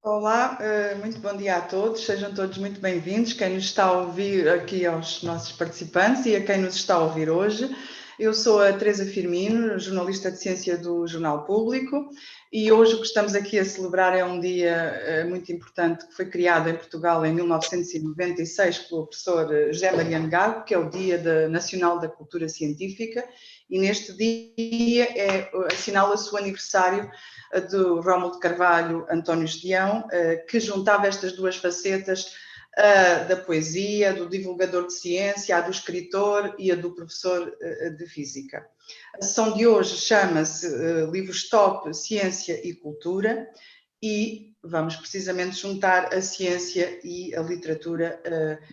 Olá, muito bom dia a todos, sejam todos muito bem-vindos, quem nos está a ouvir aqui aos nossos participantes e a quem nos está a ouvir hoje. Eu sou a Teresa Firmino, jornalista de ciência do Jornal Público, e hoje o que estamos aqui a celebrar é um dia muito importante que foi criado em Portugal em 1996 pelo professor José Mariano Gago, que é o Dia Nacional da Cultura Científica, e neste dia assinala-se o aniversário do Rómulo de Carvalho, António Esteão, que juntava estas duas facetas, a da poesia, do divulgador de ciência, a do escritor e a do professor de física. A sessão de hoje chama-se Livros Top, Ciência e Cultura, e vamos precisamente juntar a ciência e a literatura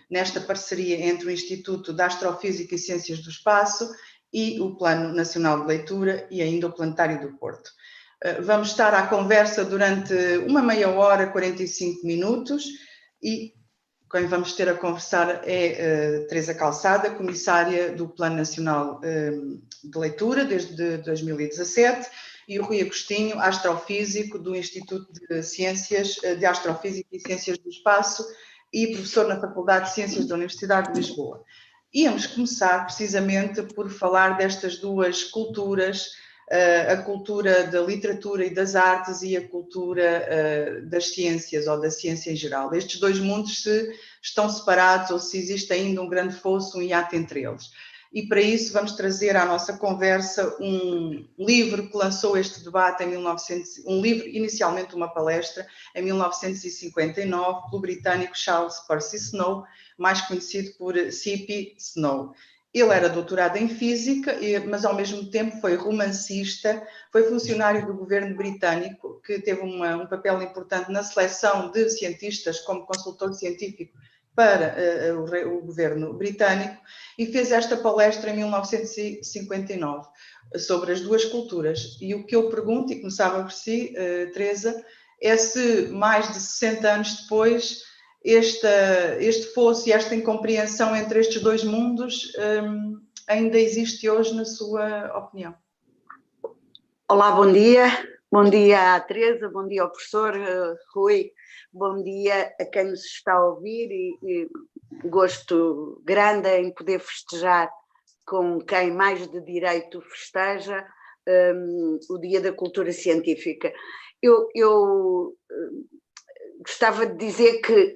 nesta parceria entre o Instituto de Astrofísica e Ciências do Espaço e o Plano Nacional de Leitura e ainda o Planetário do Porto. Vamos estar à conversa durante uma meia hora, 45 minutos, e quem vamos ter a conversar é Teresa Calçada, comissária do Plano Nacional de Leitura desde 2017, e o Rui Agostinho, astrofísico do Instituto de Ciências de Astrofísica e Ciências do Espaço e professor na Faculdade de Ciências da Universidade de Lisboa. Íamos começar precisamente por falar destas duas culturas, a cultura da literatura e das artes e a cultura das ciências ou da ciência em geral. Estes dois mundos se estão separados ou se existe ainda um grande fosso, um hiato entre eles. E para isso vamos trazer à nossa conversa um livro que lançou este debate em um livro, inicialmente uma palestra, em 1959, pelo britânico Charles Percy Snow, mais conhecido por C.P. Snow. Ele era doutorado em Física, mas ao mesmo tempo foi romancista, foi funcionário do governo britânico, que teve um papel importante na seleção de cientistas como consultor científico para o governo britânico, e fez esta palestra em 1959 sobre as duas culturas. E o que eu pergunto, e começava por si, Teresa, é se mais de 60 anos depois este fosso e esta incompreensão entre estes dois mundos ainda existe hoje, na sua opinião? Olá, bom dia. Bom dia à Teresa, bom dia ao professor Rui, bom dia a quem nos está a ouvir e gosto grande em poder festejar com quem mais de direito festeja o Dia da Cultura Científica. Eu gostava de dizer que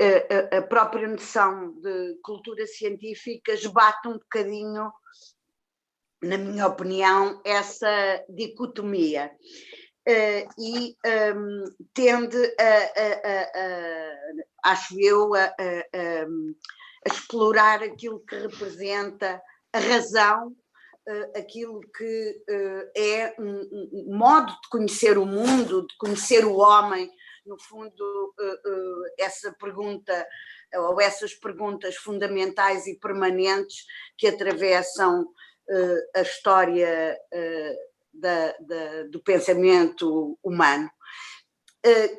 a própria noção de cultura científica esbate um bocadinho, na minha opinião, essa dicotomia e tende acho eu, a explorar aquilo que representa a razão, aquilo que é um modo de conhecer o mundo, de conhecer o homem. No fundo, essa pergunta, ou essas perguntas fundamentais e permanentes que atravessam a história do pensamento humano.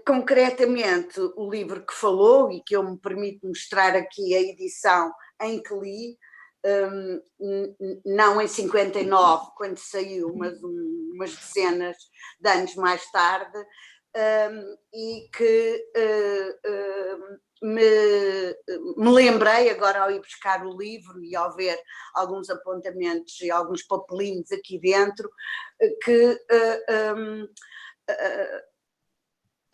Concretamente, o livro que falou, e que eu me permito mostrar aqui a edição em que li, não em 59, quando saiu, mas umas dezenas de anos mais tarde, e que me lembrei agora ao ir buscar o livro e ao ver alguns apontamentos e alguns papelinhos aqui dentro, que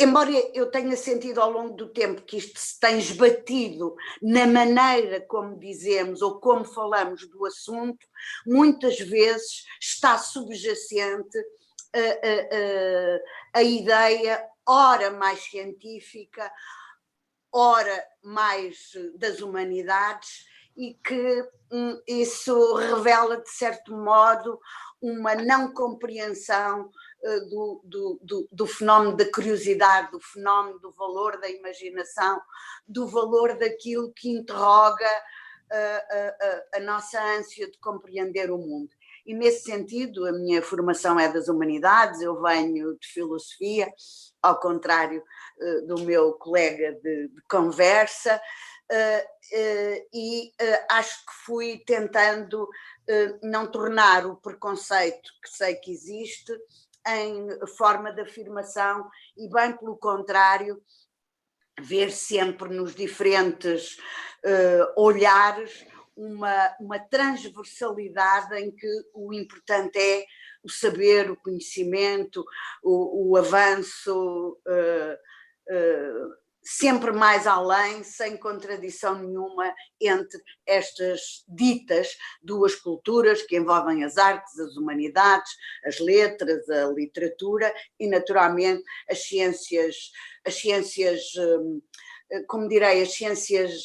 embora eu tenha sentido ao longo do tempo que isto se tem esbatido na maneira como dizemos ou como falamos do assunto, muitas vezes está subjacente a ideia, ora mais científica, ora mais das humanidades, e que isso revela, de certo modo, uma não compreensão do fenómeno da curiosidade, do fenómeno do valor da imaginação, do valor daquilo que interroga a nossa ânsia de compreender o mundo. E nesse sentido, a minha formação é das humanidades, eu venho de filosofia, ao contrário do meu colega de conversa, e acho que fui tentando não tornar o preconceito, que sei que existe, em forma de afirmação, e bem pelo contrário, ver sempre nos diferentes olhares uma transversalidade em que o importante é o saber, o conhecimento, o avanço, sempre mais além, sem contradição nenhuma entre estas ditas duas culturas que envolvem as artes, as humanidades, as letras, a literatura e, naturalmente, as ciências, como direi, as ciências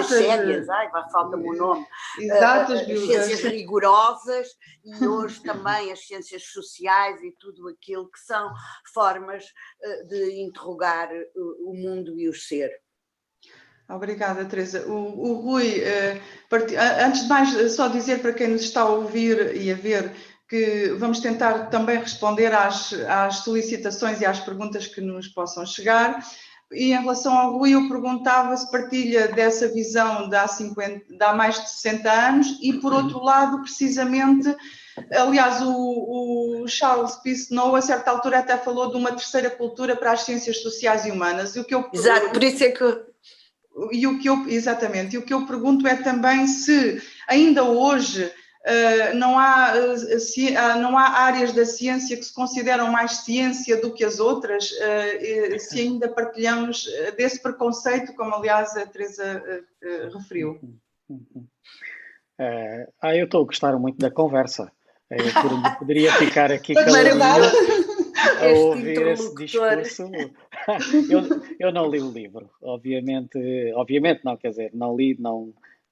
sérias, falta-me o nome, exatas, as ciências rigorosas e hoje também as ciências sociais e tudo aquilo que são formas de interrogar o mundo e o ser. Obrigada, Teresa. O Rui, antes de mais, só dizer para quem nos está a ouvir e a ver que vamos tentar também responder às solicitações e às perguntas que nos possam chegar. E em relação ao Rui, eu perguntava se partilha dessa visão de há mais de 60 anos e, por outro lado, precisamente, aliás, o Charles Peirce Snow, a certa altura, até falou de uma terceira cultura para as ciências sociais e humanas. Exato, por isso é que... Exatamente, e o que eu pergunto é também se ainda hoje não há áreas da ciência que se consideram mais ciência do que as outras, se ainda partilhamos desse preconceito, como aliás a Teresa referiu. Eu estou a gostar muito da conversa. Eu poderia ficar aqui caladinho a ouvir esse discurso. Eu não li o livro, obviamente não, quer dizer, não li,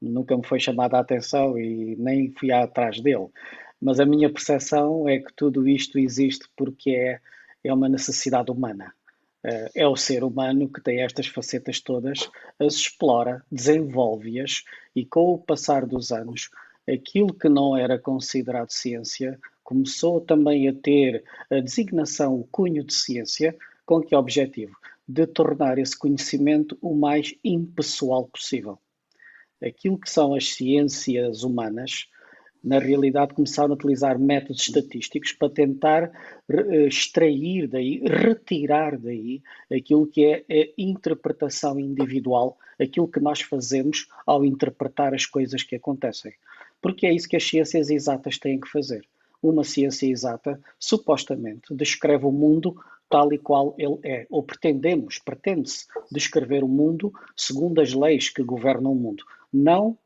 nunca me foi chamada a atenção e nem fui atrás dele. Mas a minha percepção é que tudo isto existe porque é uma necessidade humana. É o ser humano que tem estas facetas todas, as explora, desenvolve-as e com o passar dos anos, aquilo que não era considerado ciência começou também a ter a designação, o cunho de ciência, com que objetivo? De tornar esse conhecimento o mais impessoal possível. Aquilo que são as ciências humanas, na realidade começaram a utilizar métodos estatísticos para tentar extrair daí, retirar daí aquilo que é a interpretação individual, aquilo que nós fazemos ao interpretar as coisas que acontecem. Porque é isso que as ciências exatas têm que fazer. Uma ciência exata, supostamente, descreve o mundo tal e qual ele é. Ou pretende-se descrever o mundo segundo as leis que governam o mundo. Não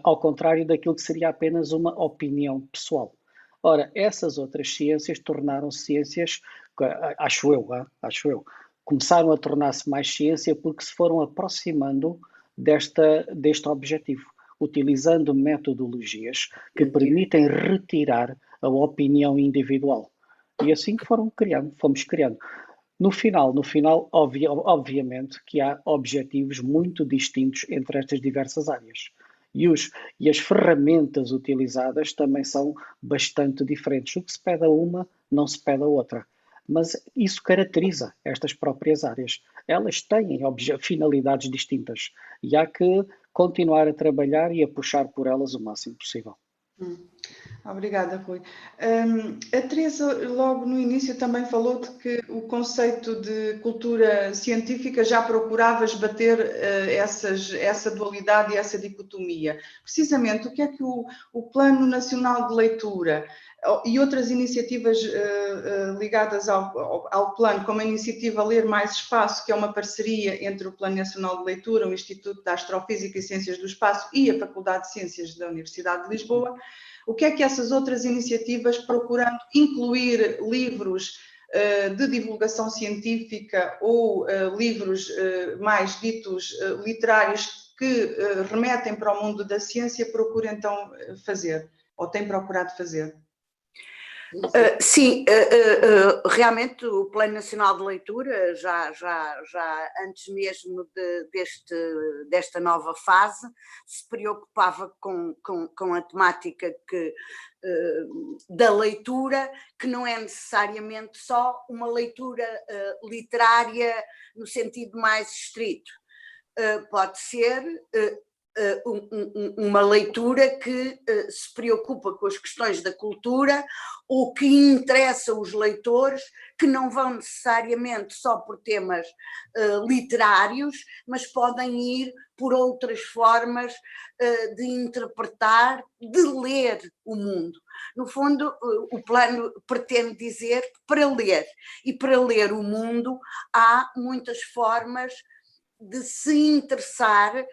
ao contrário daquilo que seria apenas uma opinião pessoal. Ora, essas outras ciências tornaram-se ciências, acho eu, começaram a tornar-se mais ciência porque se foram aproximando deste objetivo, utilizando metodologias que permitem retirar a opinião individual. E assim fomos criando. No final, obviamente que há objetivos muito distintos entre estas diversas áreas. E as ferramentas utilizadas também são bastante diferentes. O que se pede a uma, não se pede a outra. Mas isso caracteriza estas próprias áreas. Elas têm finalidades distintas e há que continuar a trabalhar e a puxar por elas o máximo possível. Obrigada, Rui. A Teresa, logo no início, também falou de que o conceito de cultura científica já procurava esbater essa dualidade e essa dicotomia. Precisamente, o que é que o Plano Nacional de Leitura e outras iniciativas ligadas ao plano, como a iniciativa Ler Mais Espaço, que é uma parceria entre o Plano Nacional de Leitura, o Instituto de Astrofísica e Ciências do Espaço e a Faculdade de Ciências da Universidade de Lisboa, o que é que essas outras iniciativas, procurando incluir livros de divulgação científica ou livros mais ditos literários que remetem para o mundo da ciência, procuram então fazer, ou têm procurado fazer? Sim, realmente o Plano Nacional de Leitura, já antes mesmo desta nova fase, se preocupava com a temática da leitura, que não é necessariamente só uma leitura literária no sentido mais estrito. Pode ser uma leitura que se preocupa com as questões da cultura ou que interessa os leitores, que não vão necessariamente só por temas literários, mas podem ir por outras formas de interpretar, de ler o mundo. No fundo, o plano pretende dizer que para ler o mundo há muitas formas de se interessar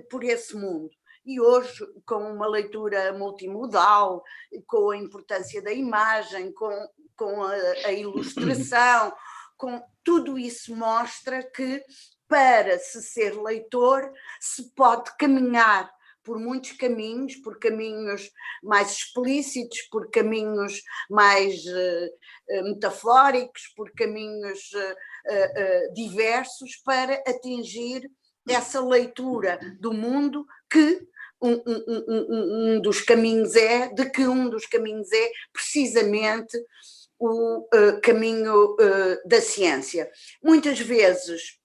por esse mundo. E hoje, com uma leitura multimodal, com a importância da imagem, com a ilustração, com tudo isso mostra que para se ser leitor se pode caminhar por muitos caminhos, por caminhos mais explícitos, por caminhos mais metafóricos, por caminhos diversos, para atingir essa leitura do mundo que um dos caminhos é precisamente o caminho da ciência. Muitas vezes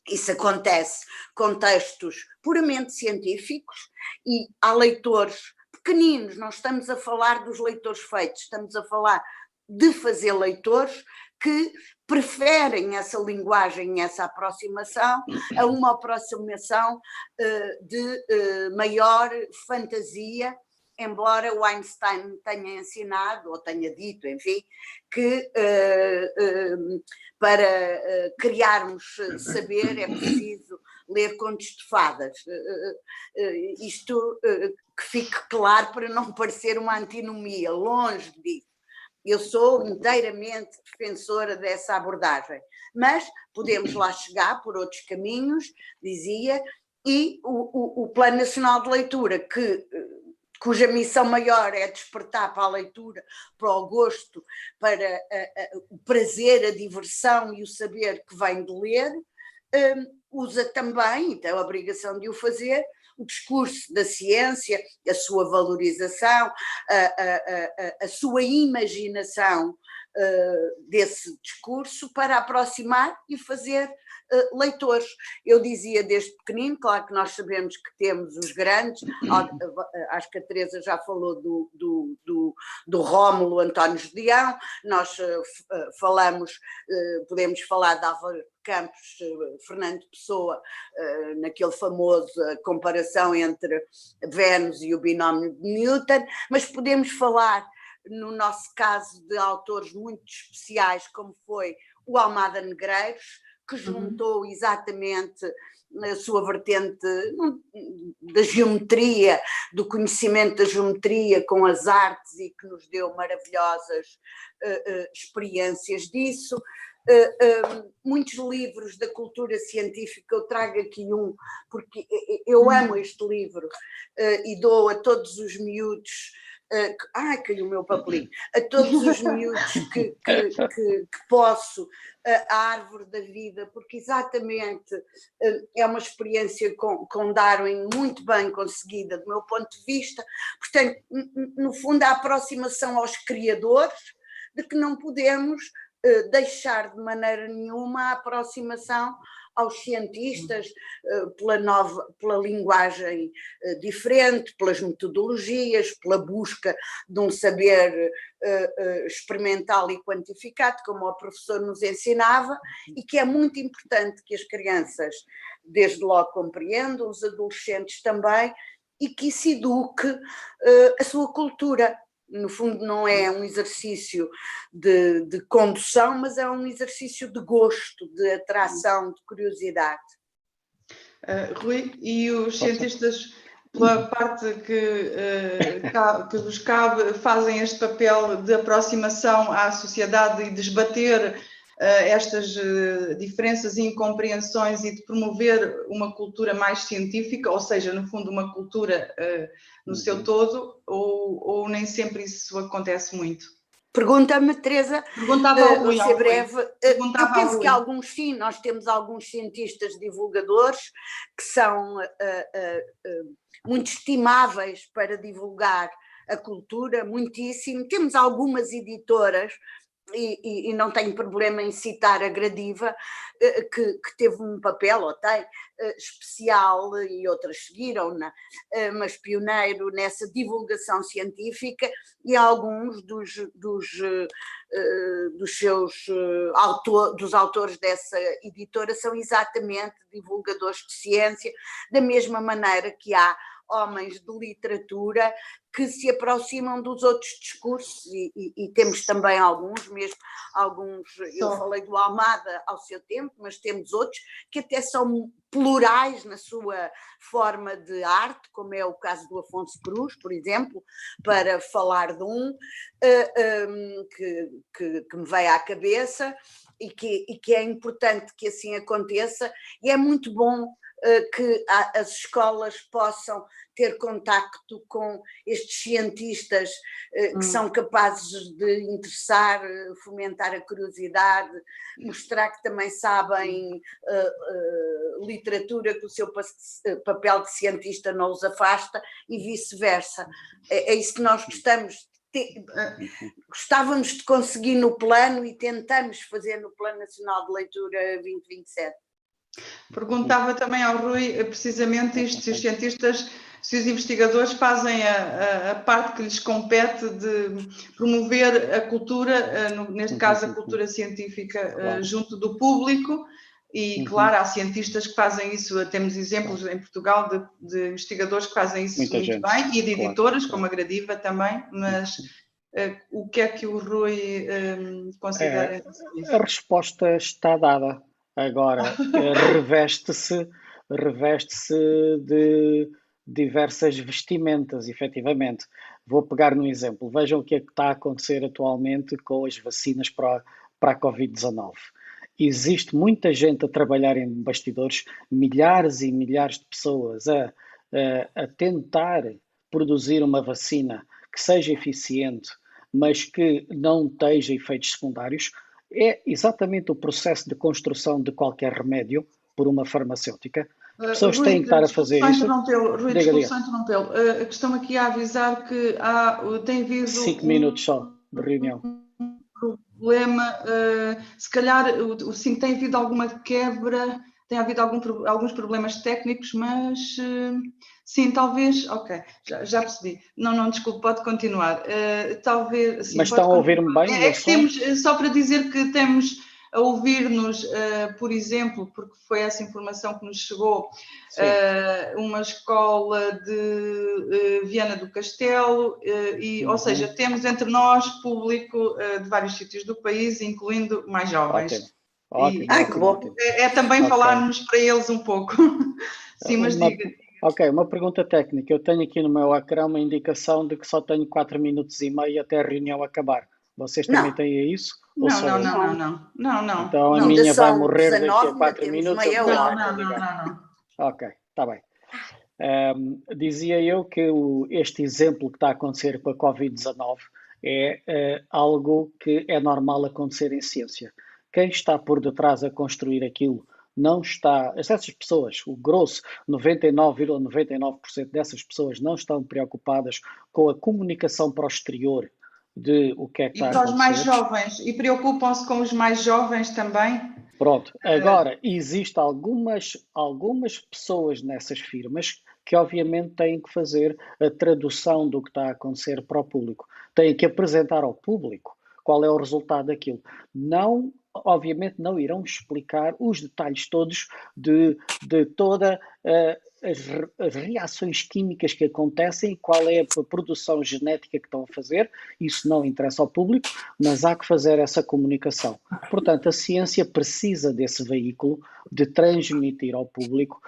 isso acontece com textos puramente científicos e há leitores pequeninos, não estamos a falar dos leitores feitos, estamos a falar de fazer leitores que preferem essa linguagem, essa aproximação, a uma aproximação de maior fantasia, embora o Einstein tenha ensinado, ou tenha dito, enfim, que para criarmos saber é preciso ler contos de fadas. Isto que fique claro para não parecer uma antinomia, longe disso. Eu sou inteiramente defensora dessa abordagem, mas podemos lá chegar por outros caminhos, dizia, e o Plano Nacional de Leitura, cuja missão maior é despertar para a leitura, para o gosto, para o prazer, a diversão e o saber que vem de ler, usa também, e tem a obrigação de o fazer, o discurso da ciência, a sua valorização, a sua imaginação desse discurso para aproximar e fazer leitores. Eu dizia desde pequenino, claro que nós sabemos que temos os grandes, acho que a Teresa já falou do Rómulo António Judeão, nós podemos falar de Álvaro Campos, Fernando Pessoa, naquele famoso comparação entre Vênus e o binómio de Newton, mas podemos falar, no nosso caso, de autores muito especiais, como foi o Almada Negreiros, que juntou exatamente a sua vertente da geometria, do conhecimento da geometria com as artes e que nos deu maravilhosas experiências disso. Muitos livros da cultura científica, eu trago aqui um, porque eu amo este livro e dou a todos os miúdos, caiu o meu papelinho, a todos os miúdos que posso, a Árvore da Vida, porque exatamente é uma experiência com Darwin muito bem conseguida, do meu ponto de vista. Portanto, no fundo, a aproximação aos criadores, de que não podemos deixar de maneira nenhuma a aproximação aos cientistas pela linguagem diferente, pelas metodologias, pela busca de um saber experimental e quantificado, como o professor nos ensinava, e que é muito importante que as crianças desde logo compreendam, os adolescentes também, e que se eduque a sua cultura. No fundo não é um exercício de condução, mas é um exercício de gosto, de atração, de curiosidade. Rui, e os cientistas, pela parte que vos cabe, fazem este papel de aproximação à sociedade e de esbater estas diferenças e incompreensões e de promover uma cultura mais científica, ou seja, no fundo uma cultura no seu todo, ou nem sempre isso acontece muito? Pergunta-me, Teresa, vou ser breve. Eu penso que alguns sim, nós temos alguns cientistas divulgadores que são muito estimáveis para divulgar a cultura, muitíssimo. Temos algumas editoras e não tenho problema em citar a Gradiva, que teve um papel, ou tem, especial, e outras seguiram-na, mas pioneiro nessa divulgação científica, e alguns dos autores dessa editora são exatamente divulgadores de ciência, da mesma maneira que há homens de literatura que se aproximam dos outros discursos, e temos também alguns, eu falei do Almada ao seu tempo, mas temos outros que até são plurais na sua forma de arte, como é o caso do Afonso Cruz, por exemplo, para falar de que me veio à cabeça, e que é importante que assim aconteça, e é muito bom que as escolas possam ter contacto com estes cientistas que são capazes de interessar, fomentar a curiosidade, mostrar que também sabem literatura, que o seu papel de cientista não os afasta, e vice-versa. É isso que nós gostávamos de conseguir no plano, e tentamos fazer no Plano Nacional de Leitura 2027. Perguntava também ao Rui precisamente isto, se os cientistas, se os investigadores fazem a parte que lhes compete de promover a cultura, neste caso a cultura científica, junto do público, e claro, há cientistas que fazem isso, temos exemplos em Portugal de investigadores que fazem isso muito bem, e de editoras, como a Gradiva também, mas o que é que o Rui considera? A resposta está dada. Agora, reveste-se de diversas vestimentas, efetivamente. Vou pegar no exemplo. Vejam o que é que está a acontecer atualmente com as vacinas para a Covid-19. Existe muita gente a trabalhar em bastidores, milhares e milhares de pessoas a tentar produzir uma vacina que seja eficiente, mas que não tenha efeitos secundários. É exatamente o processo de construção de qualquer remédio por uma farmacêutica. As pessoas têm que estar a fazer isso. Rui, desculpe só interrompê-lo. A questão aqui é avisar que tem havido 5 minutos só de reunião. Problema, se calhar sim, tem havido alguma quebra, tem havido alguns problemas técnicos, mas sim, talvez, ok, já percebi. Não, desculpe, pode continuar. Talvez, sim, mas estão a ouvir-me bem? É que temos, só para dizer que temos a ouvir-nos, por exemplo, porque foi essa informação que nos chegou, uma escola de Viana do Castelo, ou seja, temos entre nós público de vários sítios do país, incluindo mais jovens. Ótimo. Que bom. É também falarmos para eles um pouco. Sim, mas diga. Ok, uma pergunta técnica. Eu tenho aqui no meu ecrã uma indicação de que só tenho 4 minutos e meio até a reunião acabar. Vocês também têm isso? Não. Então a minha vai morrer daqui a 4 minutos. Não. Ok, está bem. Dizia eu que este exemplo que está a acontecer com a Covid-19 é algo que é normal acontecer em ciência. Quem está por detrás a construir aquilo não está... Essas pessoas, o grosso, 99,99% dessas pessoas não estão preocupadas com a comunicação para o exterior de o que é que está a acontecer. E para os mais jovens? E preocupam-se com os mais jovens também? Pronto. Agora, existem algumas pessoas nessas firmas que obviamente têm que fazer a tradução do que está a acontecer para o público. Têm que apresentar ao público qual é o resultado daquilo. Obviamente não irão explicar os detalhes todos de toda as reações químicas que acontecem e qual é a produção genética que estão a fazer. Isso não interessa ao público, mas há que fazer essa comunicação. Portanto, a ciência precisa desse veículo de transmitir ao público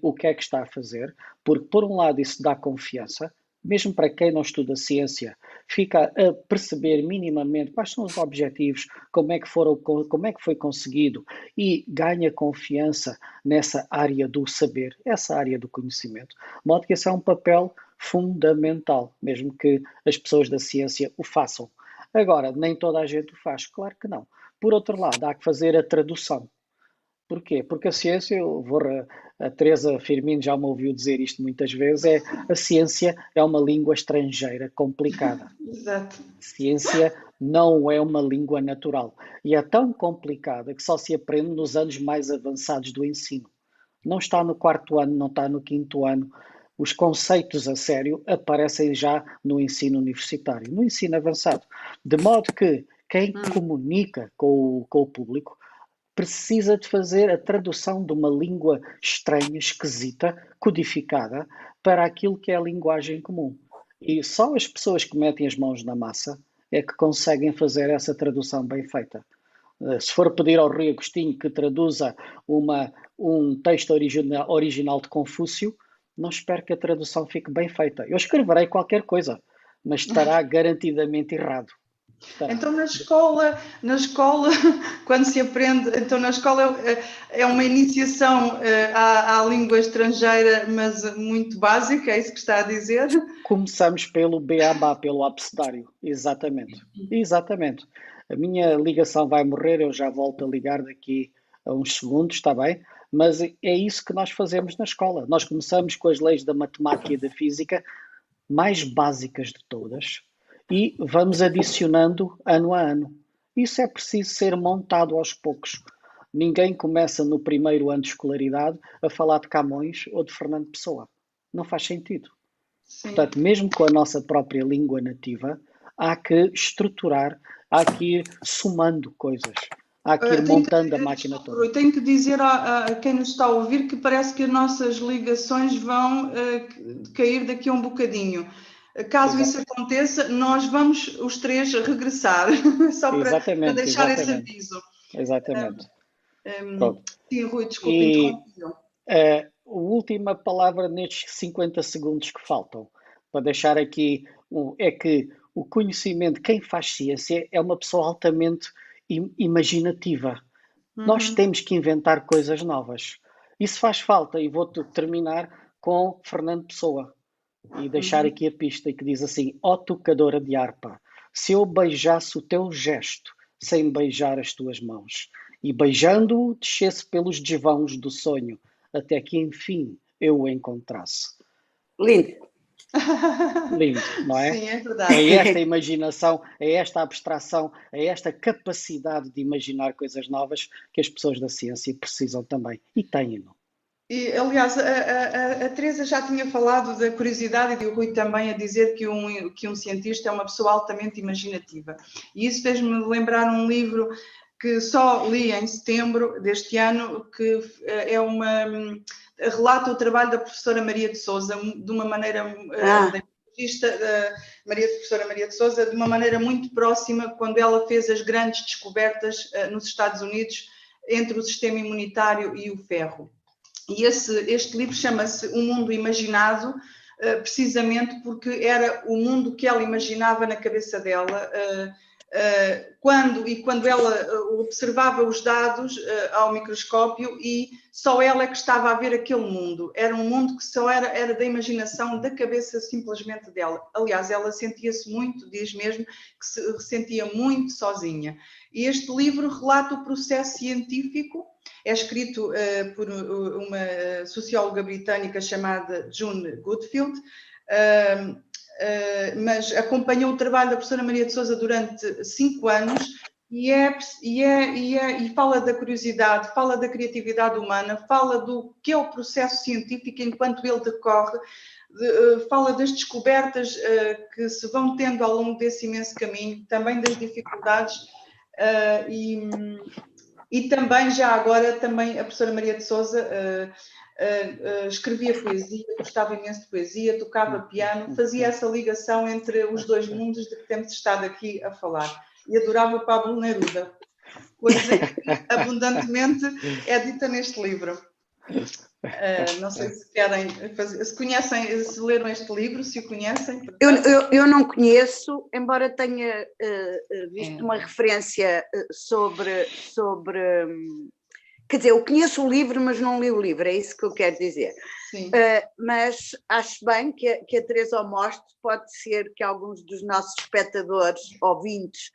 o que é que está a fazer, porque por um lado isso dá confiança, mesmo para quem não estuda ciência, fica a perceber minimamente quais são os objetivos, como é que foi conseguido, e ganha confiança nessa área do saber, essa área do conhecimento. De modo que esse é um papel fundamental, mesmo que as pessoas da ciência o façam. Agora, nem toda a gente o faz, claro que não. Por outro lado, há que fazer a tradução. Porquê? Porque a ciência, a Teresa Firmino já me ouviu dizer isto muitas vezes, a ciência é uma língua estrangeira complicada. Exato. Ciência não é uma língua natural. E é tão complicada que só se aprende nos anos mais avançados do ensino. Não está no quarto ano, não está no quinto ano. Os conceitos a sério aparecem já no ensino universitário, no ensino avançado. De modo que quem comunica com o público precisa de fazer a tradução de uma língua estranha, esquisita, codificada, para aquilo que é a linguagem comum. E só as pessoas que metem as mãos na massa é que conseguem fazer essa tradução bem feita. Se for pedir ao Rui Agostinho que traduza um texto original de Confúcio, não espero que a tradução fique bem feita. Eu escreverei qualquer coisa, mas estará garantidamente errado. Então na escola, quando se aprende, então na escola é uma iniciação à língua estrangeira, mas muito básica, é isso que está a dizer? Começamos pelo beabá, pelo abecedário, exatamente. Exatamente. A minha ligação vai morrer, eu já volto a ligar daqui a uns segundos, está bem? Mas é isso que nós fazemos na escola. Nós começamos com as leis da matemática e da física, mais básicas de todas, e vamos adicionando ano a ano. Isso é preciso ser montado aos poucos. Ninguém começa no primeiro ano de escolaridade a falar de Camões ou de Fernando Pessoa. Não faz sentido. Sim. Portanto, mesmo com a nossa própria língua nativa, há que estruturar, há que ir somando coisas, há que ir montando a máquina toda. Eu tenho que dizer a quem nos está a ouvir que parece que as nossas ligações vão cair daqui a um bocadinho. Caso isso aconteça, nós vamos os três regressar, só para deixar esse aviso. Exatamente. Sim, Rui, desculpe, interrompi-o. A última palavra nestes 50 segundos que faltam, para deixar aqui, é que o conhecimento, quem faz ciência, é uma pessoa altamente imaginativa. Nós temos que inventar coisas novas. Isso faz falta, e vou terminar com Fernando Pessoa e deixar aqui a pista que diz assim: ó tocadora de harpa, se eu beijasse o teu gesto sem beijar as tuas mãos, e beijando-o descesse pelos desvãos do sonho, até que enfim eu o encontrasse. Lindo. Lindo, não é? Sim, é verdade. É esta imaginação, é esta abstração, é esta capacidade de imaginar coisas novas que as pessoas da ciência precisam também. E têm-no. E, aliás, a Teresa já tinha falado da curiosidade e o Rui também a dizer que um cientista é uma pessoa altamente imaginativa. E isso fez-me lembrar um livro que só li em setembro deste ano, que relata o trabalho da professora Maria de Sousa de uma maneira professora Maria de Sousa, de uma maneira muito próxima, quando ela fez as grandes descobertas nos Estados Unidos entre o sistema imunitário e o ferro. E este livro chama-se O Mundo Imaginado, precisamente porque era o mundo que ela imaginava na cabeça dela, quando ela observava os dados ao microscópio, e só ela é que estava a ver aquele mundo. Era um mundo que só era da imaginação, da cabeça simplesmente dela. Aliás, ela sentia-se muito, diz mesmo, que se sentia muito sozinha. E este livro relata o processo científico. É escrito por uma socióloga britânica chamada June Goodfield, mas acompanhou o trabalho da professora Maria de Sousa durante 5 anos e fala da curiosidade, fala da criatividade humana, fala do que é o processo científico enquanto ele decorre, fala das descobertas que se vão tendo ao longo desse imenso caminho, também das dificuldades e também, já agora, também a professora Maria de Sousa escrevia poesia, gostava imenso de poesia, tocava piano, fazia essa ligação entre os dois mundos de que temos estado aqui a falar. E adorava Pablo Neruda, coisa que abundantemente é dita neste livro. Não sei se querem fazer, se conhecem, se leram este livro, se o conhecem. Eu não conheço, embora tenha visto uma referência sobre. Quer dizer, eu conheço o livro, mas não li o livro, é isso que eu quero dizer. Sim. Mas acho bem que a Teresa o mostre, pode ser que alguns dos nossos espectadores, ouvintes,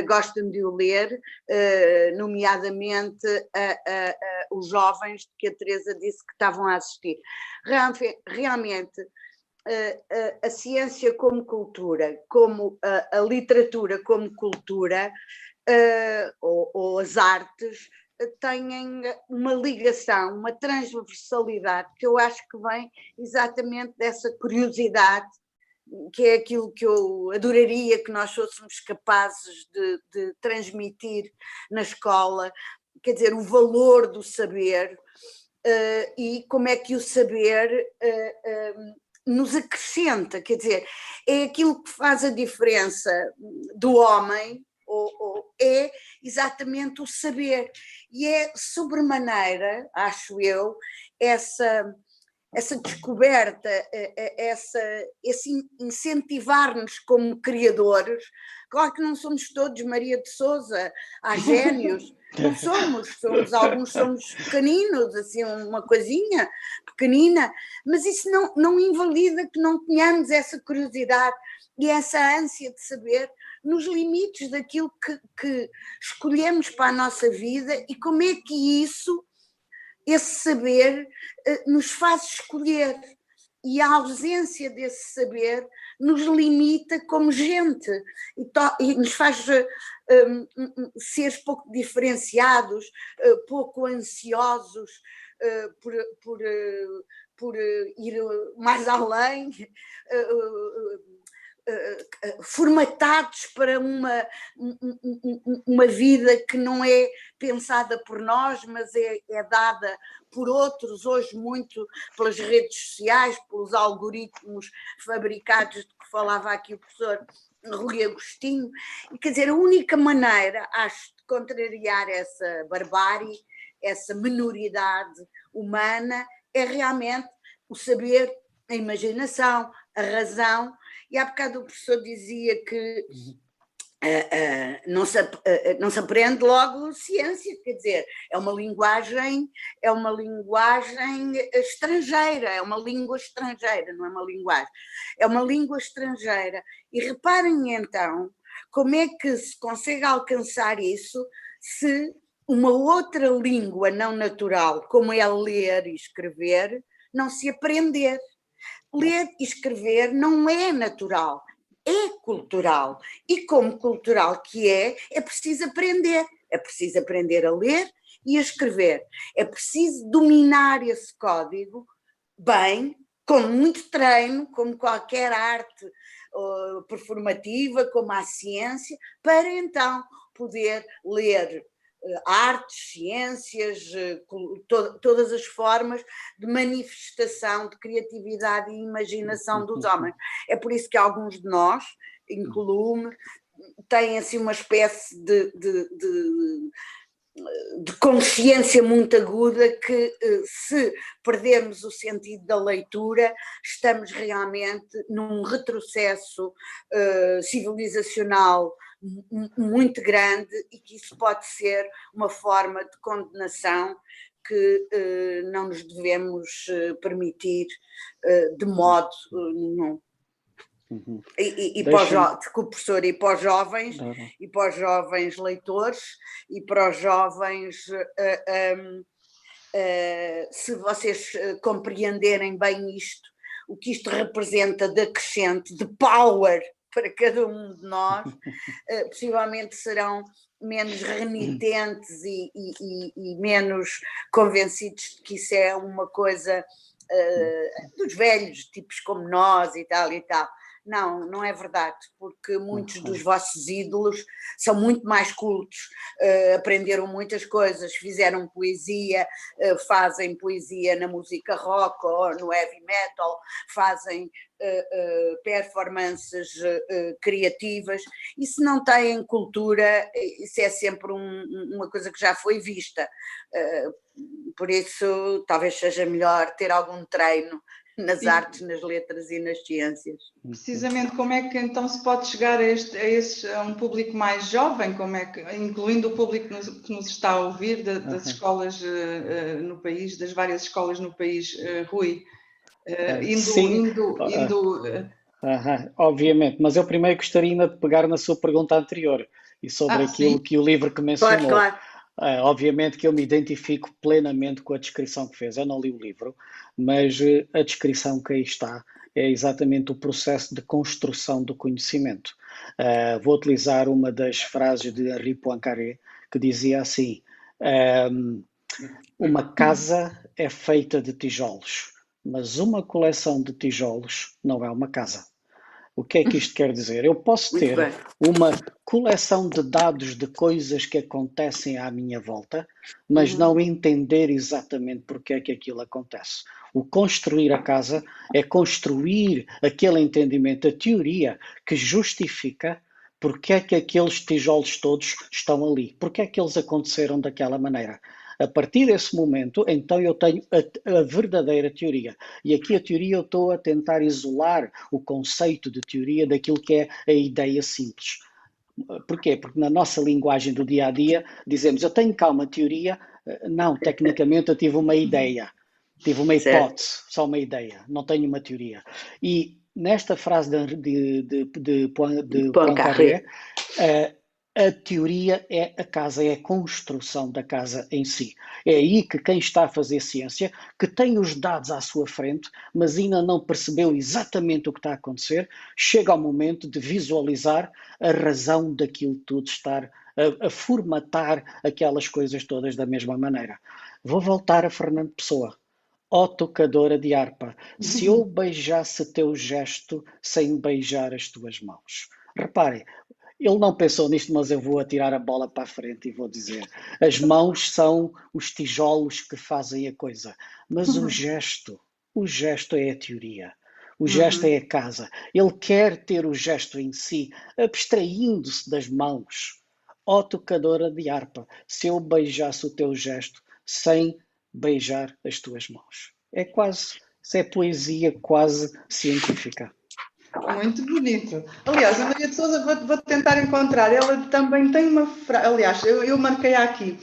gostam de o ler, nomeadamente os jovens que a Teresa disse que estavam a assistir. Realmente, a ciência como cultura, como a literatura como cultura, ou as artes, têm uma ligação, uma transversalidade, que eu acho que vem exatamente dessa curiosidade, que é aquilo que eu adoraria que nós fôssemos capazes de transmitir na escola, quer dizer, o valor do saber, e como é que o saber nos acrescenta, quer dizer, é aquilo que faz a diferença do homem, ou é exatamente o saber, e é sobremaneira, acho eu, essa descoberta, esse incentivar-nos como criadores. Claro que não somos todos Maria de Sousa, há génios, não somos, alguns somos pequeninos, assim, uma coisinha pequenina, mas isso não invalida que não tenhamos essa curiosidade e essa ânsia de saber nos limites daquilo que escolhemos para a nossa vida e como é que esse saber nos faz escolher, e a ausência desse saber nos limita como gente e nos faz ser pouco diferenciados, pouco ansiosos por ir mais além, formatados para uma vida que não é pensada por nós, mas é dada por outros, hoje muito pelas redes sociais, pelos algoritmos fabricados de que falava aqui o professor Rui Agostinho. E, quer dizer, a única maneira, acho, de contrariar essa barbárie, essa minoridade humana, é realmente o saber, a imaginação, a razão. E há bocado o professor dizia que não se aprende logo ciência, quer dizer, é uma linguagem estrangeira, é uma língua estrangeira, não é uma linguagem, é uma língua estrangeira. E reparem então como é que se consegue alcançar isso se uma outra língua não natural, como é ler e escrever, não se aprender. Ler e escrever não é natural, é cultural. E como cultural que é preciso aprender. É preciso aprender a ler e a escrever. É preciso dominar esse código bem, com muito treino, como qualquer arte performativa, como a ciência, para então poder ler artes, ciências, todas as formas de manifestação de criatividade e imaginação dos homens. É por isso que alguns de nós, incluo-me, têm assim uma espécie de consciência muito aguda que, se perdermos o sentido da leitura, estamos realmente num retrocesso civilizacional muito grande, e que isso pode ser uma forma de condenação que não nos devemos permitir de modo nenhum. E professor, e para os jovens, e para os jovens leitores, e para os jovens, se vocês compreenderem bem isto, o que isto representa de acrescente, de power para cada um de nós, possivelmente serão menos renitentes e menos convencidos de que isso é uma coisa dos velhos, tipos como nós e tal e tal. Não é verdade, porque muitos dos vossos ídolos são muito mais cultos, aprenderam muitas coisas, fizeram poesia, fazem poesia na música rock ou no heavy metal, fazem performances criativas, e se não têm cultura, isso é sempre uma coisa que já foi vista, por isso talvez seja melhor ter algum treino nas artes, nas letras e nas ciências. Precisamente, como é que então se pode chegar a um público mais jovem, como é que, incluindo o público que nos está a ouvir das escolas no país, das várias escolas no país, Rui? Obviamente, mas eu primeiro gostaria ainda de pegar na sua pergunta anterior e sobre aquilo que o livro que mencionou. Claro. Obviamente que eu me identifico plenamente com a descrição que fez. Eu não li o livro, mas a descrição que aí está é exatamente o processo de construção do conhecimento. Vou utilizar uma das frases de Henri Poincaré, que dizia assim: uma casa é feita de tijolos, mas uma coleção de tijolos não é uma casa. O que é que isto quer dizer? Eu posso ter uma coleção de dados de coisas que acontecem à minha volta, mas não entender exatamente porque é que aquilo acontece. O construir a casa é construir aquele entendimento, a teoria que justifica porque é que aqueles tijolos todos estão ali, porque é que eles aconteceram daquela maneira. A partir desse momento, então eu tenho a verdadeira teoria. E aqui a teoria eu estou a tentar isolar o conceito de teoria daquilo que é a ideia simples. Porquê? Porque na nossa linguagem do dia a dia dizemos, eu tenho cá uma teoria. Não, tecnicamente eu tive uma ideia. Tive uma hipótese, só uma ideia. Não tenho uma teoria. E nesta frase de Poincaré, a teoria é a casa, é a construção da casa em si. É aí que quem está a fazer ciência, que tem os dados à sua frente, mas ainda não percebeu exatamente o que está a acontecer, chega ao momento de visualizar a razão daquilo tudo, estar a formatar aquelas coisas todas da mesma maneira. Vou voltar a Fernando Pessoa. Ó tocadora de harpa, se eu beijasse teu gesto sem beijar as tuas mãos. Reparem, ele não pensou nisto, mas eu vou atirar a bola para a frente e vou dizer: as mãos são os tijolos que fazem a coisa, mas o gesto é a teoria. O gesto é a casa. Ele quer ter o gesto em si, abstraindo-se das mãos. Ó tocadora de harpa, se eu beijasse o teu gesto sem beijar as tuas mãos. Isso é poesia quase científica. Muito bonito. Aliás, a Maria de Sousa, vou tentar encontrar, ela também tem uma frase, aliás, eu marquei aqui,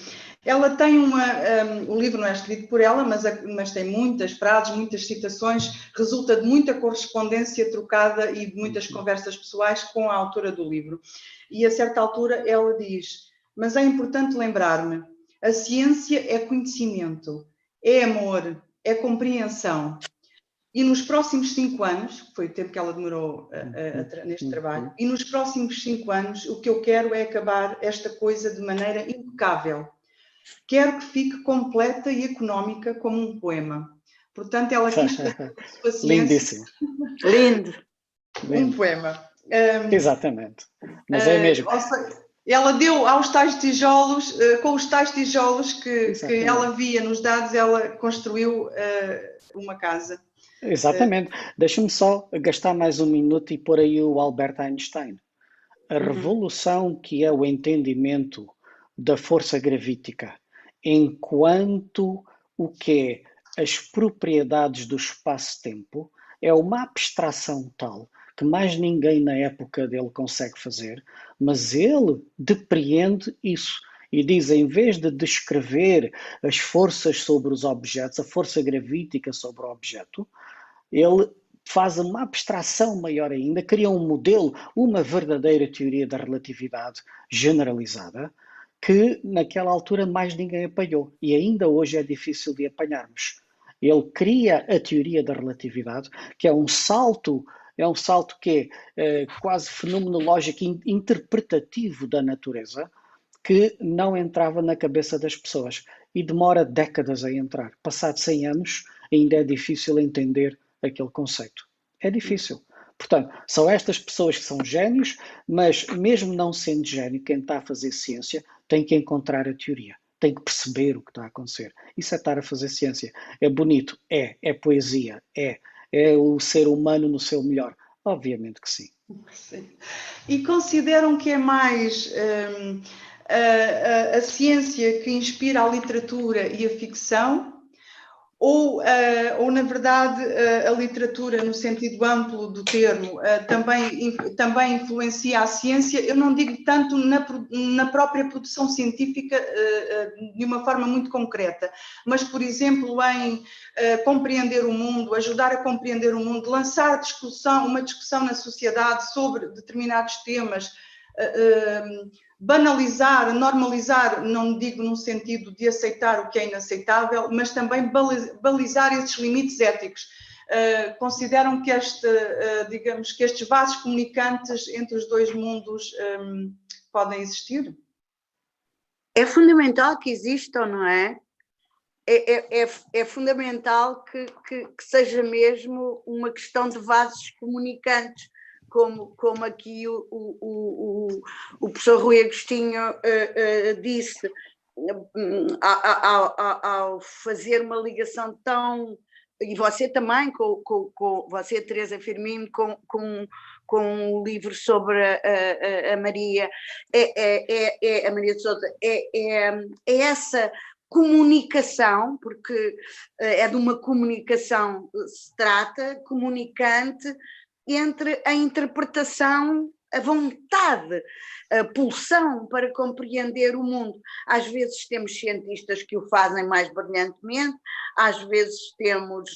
ela tem o livro não é escrito por ela, mas tem muitas frases, muitas citações, resulta de muita correspondência trocada e de muitas conversas pessoais com a autora do livro. E a certa altura ela diz, mas é importante lembrar-me, a ciência é conhecimento, é amor, é compreensão. E nos próximos 5 anos, que foi o tempo que ela demorou neste trabalho, e nos próximos 5 anos o que eu quero é acabar esta coisa de maneira impecável. Quero que fique completa e económica como um poema. Portanto, ela quis fazer a sua ciência. Lindíssimo. Lindo. Um poema. Exatamente. Mas é mesmo. Ela deu aos tais tijolos, com os tais tijolos que ela via nos dados, ela construiu uma casa. Exatamente. Deixa-me só gastar mais um minuto e pôr aí o Albert Einstein. A revolução que é o entendimento da força gravítica, enquanto o que é as propriedades do espaço-tempo, é uma abstração tal que mais ninguém na época dele consegue fazer, mas ele depreende isso. E diz, em vez de descrever as forças sobre os objetos, a força gravítica sobre o objeto, ele faz uma abstração maior ainda, cria um modelo, uma verdadeira teoria da relatividade generalizada, que naquela altura mais ninguém apanhou. E ainda hoje é difícil de apanharmos. Ele cria a teoria da relatividade, que é um salto que é quase fenomenológico, interpretativo da natureza, que não entrava na cabeça das pessoas e demora décadas a entrar. Passado 100 anos, ainda é difícil entender aquele conceito. É difícil. Portanto, são estas pessoas que são génios, mas mesmo não sendo gênio, quem está a fazer ciência tem que encontrar a teoria, tem que perceber o que está a acontecer. Isso é estar a fazer ciência. É bonito? É poesia? É o ser humano no seu melhor? Obviamente que sim. Sim. E consideram que é mais a ciência que inspira a literatura e a ficção, ou na verdade a literatura no sentido amplo do termo também influencia a ciência? Eu não digo tanto na própria produção científica de uma forma muito concreta, mas por exemplo em compreender o mundo, ajudar a compreender o mundo, lançar uma discussão na sociedade sobre determinados temas, banalizar, normalizar, não digo no sentido de aceitar o que é inaceitável, mas também balizar esses limites éticos. Consideram que digamos que estes vasos comunicantes entre os dois mundos podem existir? É fundamental que existam, não é? É fundamental que seja mesmo uma questão de vasos comunicantes, como aqui o professor Rui Agostinho disse, ao fazer uma ligação tão... E você também, você, Teresa Firmino, com o livro sobre a Maria, a Maria de Sousa, é essa comunicação, porque é de uma comunicação se trata, comunicante, entre a interpretação, a vontade, a pulsão para compreender o mundo. Às vezes temos cientistas que o fazem mais brilhantemente, às vezes temos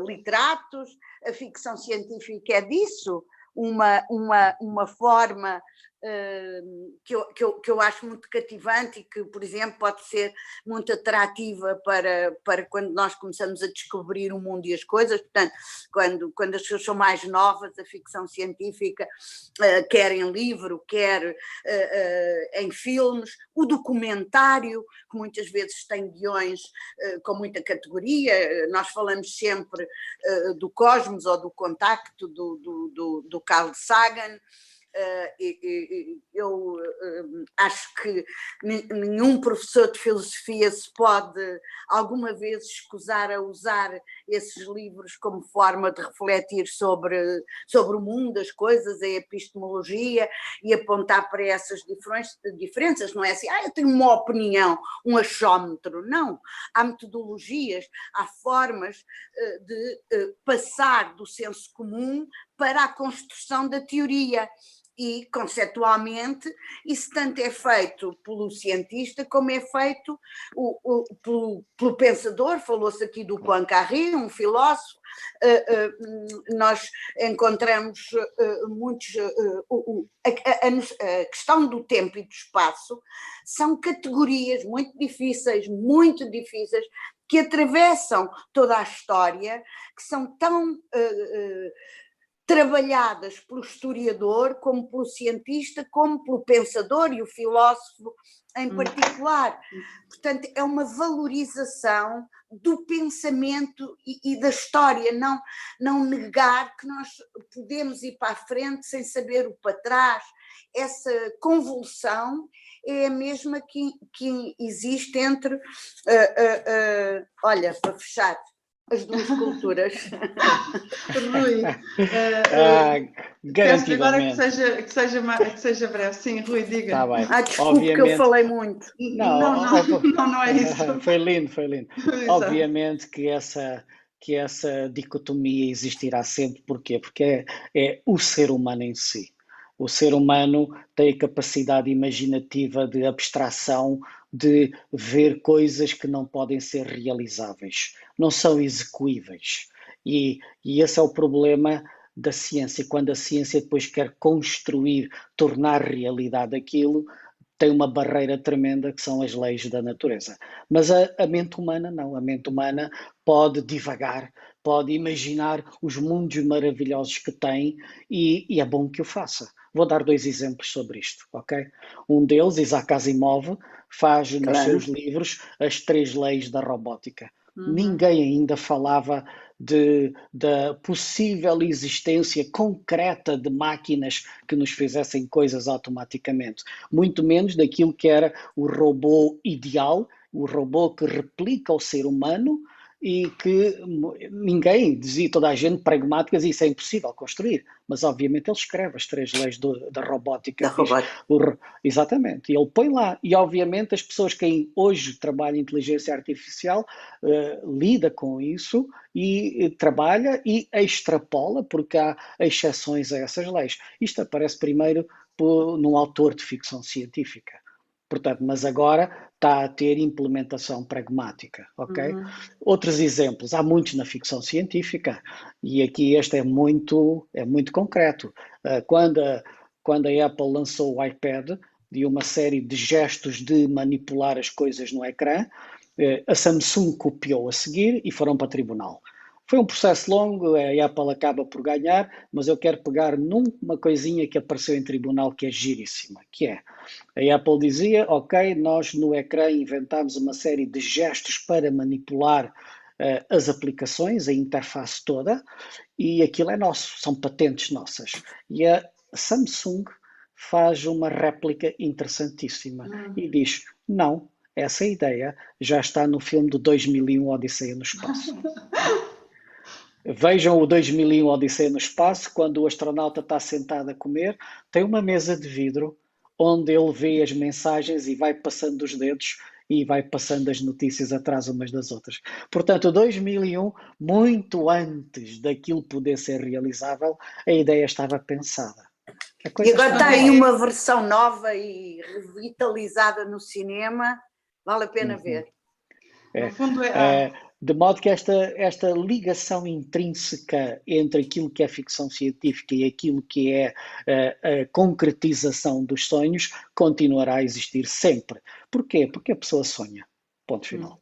literatos, a ficção científica é disso, uma forma que eu acho muito cativante e que, por exemplo, pode ser muito atrativa para quando nós começamos a descobrir o mundo e as coisas. Portanto, quando as pessoas são mais novas, a ficção científica, quer em livro, quer em filmes, o documentário, que muitas vezes tem guiões com muita categoria. Nós falamos sempre do Cosmos ou do Contacto do Carl Sagan. Eu acho que nenhum professor de filosofia se pode alguma vez escusar a usar esses livros como forma de refletir sobre o mundo, as coisas, a epistemologia, e apontar para essas diferenças. Não é assim, eu tenho uma opinião, um achómetro. Não, há metodologias, há formas de passar do senso comum para a construção da teoria. E, conceptualmente, isso tanto é feito pelo cientista como é feito pelo pensador. Falou-se aqui do Poincaré, um filósofo. Nós encontramos muitos... A questão do tempo e do espaço são categorias muito difíceis, que atravessam toda a história, que são tão... trabalhadas pelo historiador, como pelo cientista, como pelo pensador e o filósofo em particular. Portanto, é uma valorização do pensamento e da história, não negar que nós podemos ir para a frente sem saber o para trás. Essa convulsão é a mesma que existe entre, olha, para fechar, as duas culturas. Rui, peço agora que seja breve. Sim, Rui, diga. Tá bem. Desculpe, obviamente, que eu falei muito. Não é isso. Foi lindo. Obviamente que essa dicotomia existirá sempre. Porquê? Porque é o ser humano em si. O ser humano tem a capacidade imaginativa de abstração, de ver coisas que não podem ser realizáveis, não são execuíveis. E esse é o problema da ciência. Quando a ciência depois quer construir, tornar realidade aquilo, tem uma barreira tremenda que são as leis da natureza. Mas a mente humana não. A mente humana pode divagar, pode imaginar os mundos maravilhosos que tem e é bom que o faça. Vou dar 2 exemplos sobre isto, ok? Um deles, Isaac Asimov, faz nos seus livros as 3 leis da robótica. Ninguém ainda falava da possível existência concreta de máquinas que nos fizessem coisas automaticamente. Muito menos daquilo que era o robô ideal, o robô que replica o ser humano e que ninguém dizia, toda a gente pragmáticas, isso é impossível construir. Mas, obviamente, ele escreve as 3 leis da robótica. Exatamente. E ele põe lá. E, obviamente, as pessoas que hoje trabalham em inteligência artificial lida com isso e trabalha e extrapola, porque há exceções a essas leis. Isto aparece primeiro num autor de ficção científica. Portanto, mas agora está a ter implementação pragmática, ok? Outros exemplos, há muitos na ficção científica e aqui este é muito concreto. Quando quando a Apple lançou o iPad, de uma série de gestos de manipular as coisas no ecrã, a Samsung copiou a seguir e foram para tribunal. Foi um processo longo, a Apple acaba por ganhar, mas eu quero pegar numa coisinha que apareceu em tribunal que é giríssima, que é, a Apple dizia, ok, nós no ecrã inventámos uma série de gestos para manipular as aplicações, a interface toda, e aquilo é nosso, são patentes nossas. E a Samsung faz uma réplica interessantíssima e diz, não, essa ideia já está no filme de 2001 Odisseia no Espaço. Vejam o 2001 Odisseia no Espaço, quando o astronauta está sentado a comer, tem uma mesa de vidro onde ele vê as mensagens e vai passando os dedos e vai passando as notícias atrás umas das outras. Portanto, 2001, muito antes daquilo poder ser realizável, a ideia estava pensada. E agora está aí uma versão nova e revitalizada no cinema, vale a pena ver. No fundo de modo que esta ligação intrínseca entre aquilo que é ficção científica e aquilo que é a concretização dos sonhos continuará a existir sempre. Porquê? Porque a pessoa sonha. Ponto final.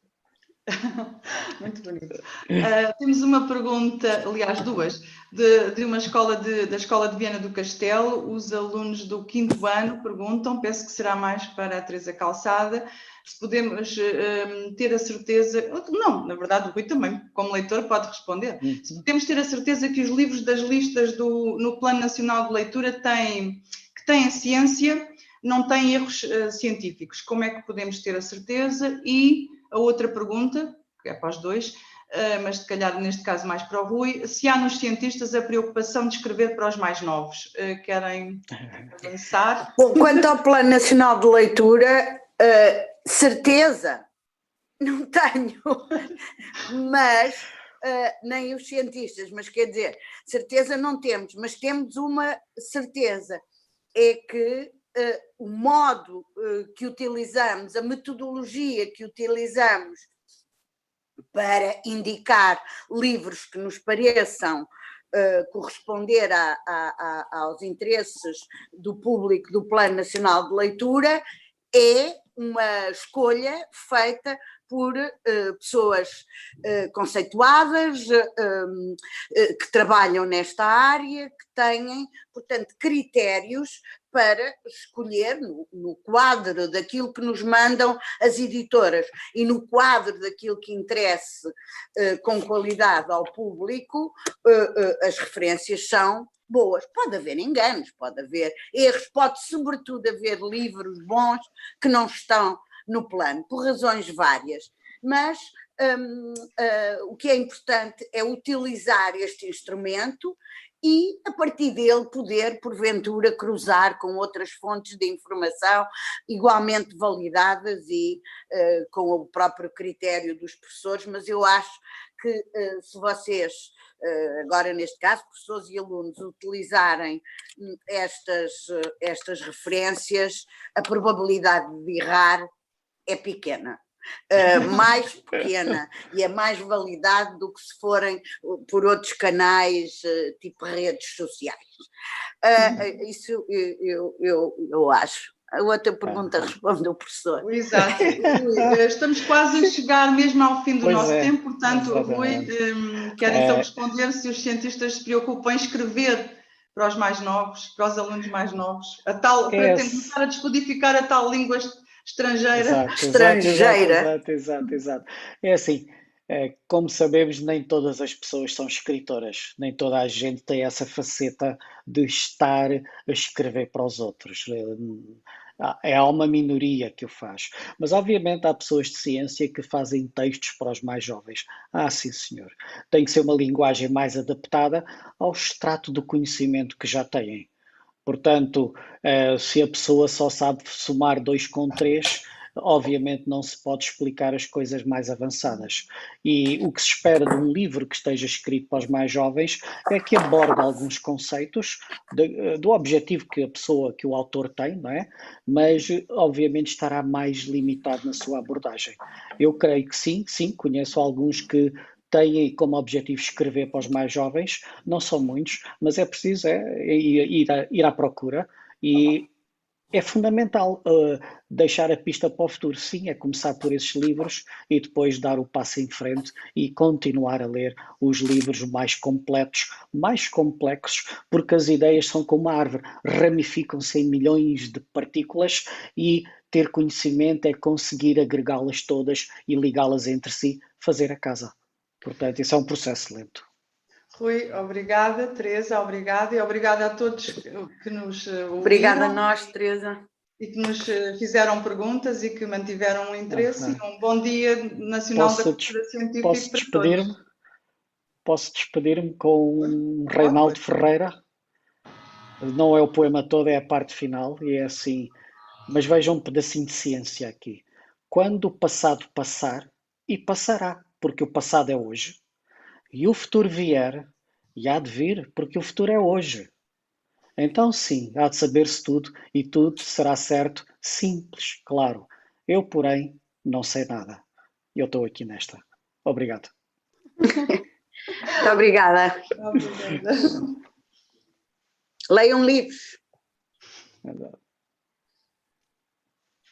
Muito bonito. Temos uma pergunta, aliás, duas, de uma escola da Escola de Viana do Castelo. Os alunos do 5º ano perguntam, penso que será mais para a Teresa Calçada, se podemos ter a certeza, não, na verdade o Rui também, como leitor, pode responder, se podemos ter a certeza que os livros das listas no Plano Nacional de Leitura que têm ciência, não têm erros científicos. Como é que podemos ter a certeza? E a outra pergunta, que é para os dois, mas se calhar neste caso mais para o Rui, se há nos cientistas a preocupação de escrever para os mais novos. Querem avançar? Bom, quanto ao Plano Nacional de Leitura, certeza não tenho, mas nem os cientistas, mas quer dizer, certeza não temos, mas temos uma certeza, é que o modo que utilizamos, a metodologia que utilizamos para indicar livros que nos pareçam corresponder aos interesses do público do Plano Nacional de Leitura é uma escolha feita por pessoas conceituadas, que trabalham nesta área, que têm, portanto, critérios para escolher no quadro daquilo que nos mandam as editoras e no quadro daquilo que interesse com qualidade ao público, as referências são boas. Pode haver enganos, pode haver erros, pode sobretudo haver livros bons que não estão no plano, por razões várias, mas o que é importante é utilizar este instrumento e, a partir dele, poder, porventura, cruzar com outras fontes de informação igualmente validadas e com o próprio critério dos professores, mas eu acho que se vocês, agora neste caso, professores e alunos, utilizarem estas referências, a probabilidade de errar é pequena. Mais pequena e é mais validade do que se forem por outros canais, tipo redes sociais. Isso eu acho. A outra pergunta responde o professor. Exato. Estamos quase a chegar mesmo ao fim do nosso tempo, portanto, Rui, quer então responder se os cientistas se preocupam em escrever para os mais novos, para os alunos mais novos, para tentar descodificar a tal língua estrangeira. Exato. É assim, como sabemos, nem todas as pessoas são escritoras, nem toda a gente tem essa faceta de estar a escrever para os outros. Há uma minoria que o faz. Mas, obviamente, há pessoas de ciência que fazem textos para os mais jovens. Sim, senhor. Tem que ser uma linguagem mais adaptada ao extrato do conhecimento que já têm. Portanto, se a pessoa só sabe somar 2 com 3, obviamente não se pode explicar as coisas mais avançadas. E o que se espera de um livro que esteja escrito para os mais jovens é que aborde alguns conceitos do objetivo que o autor tem, não é? Mas obviamente estará mais limitado na sua abordagem. Eu creio que sim, conheço alguns que têm como objetivo escrever para os mais jovens, não são muitos, mas é preciso ir à procura E é fundamental deixar a pista para o futuro. Sim, é começar por esses livros e depois dar o passo em frente e continuar a ler os livros mais completos, mais complexos, porque as ideias são como a árvore, ramificam-se em milhões de partículas e ter conhecimento é conseguir agregá-las todas e ligá-las entre si, fazer a casa. Portanto, isso é um processo lento. Rui, obrigada. Teresa, obrigada. E obrigada a todos que nos ouviram. Obrigada a nós, Teresa. E que nos fizeram perguntas e que mantiveram um interesse. E um bom Dia Nacional da Cultura Científica para todos. Posso despedir-me com Reinaldo Ferreira? Não é o poema todo, é a parte final, e é assim. Mas vejam um pedacinho de ciência aqui. Quando o passado passar, e passará, porque o passado é hoje, e o futuro vier, e há de vir, porque o futuro é hoje. Então sim, há de saber-se tudo, e tudo será certo, simples, claro. Eu, porém, não sei nada. Eu estou aqui nesta. Obrigado. Muito obrigada. Obrigada. Leiam livros. Exato.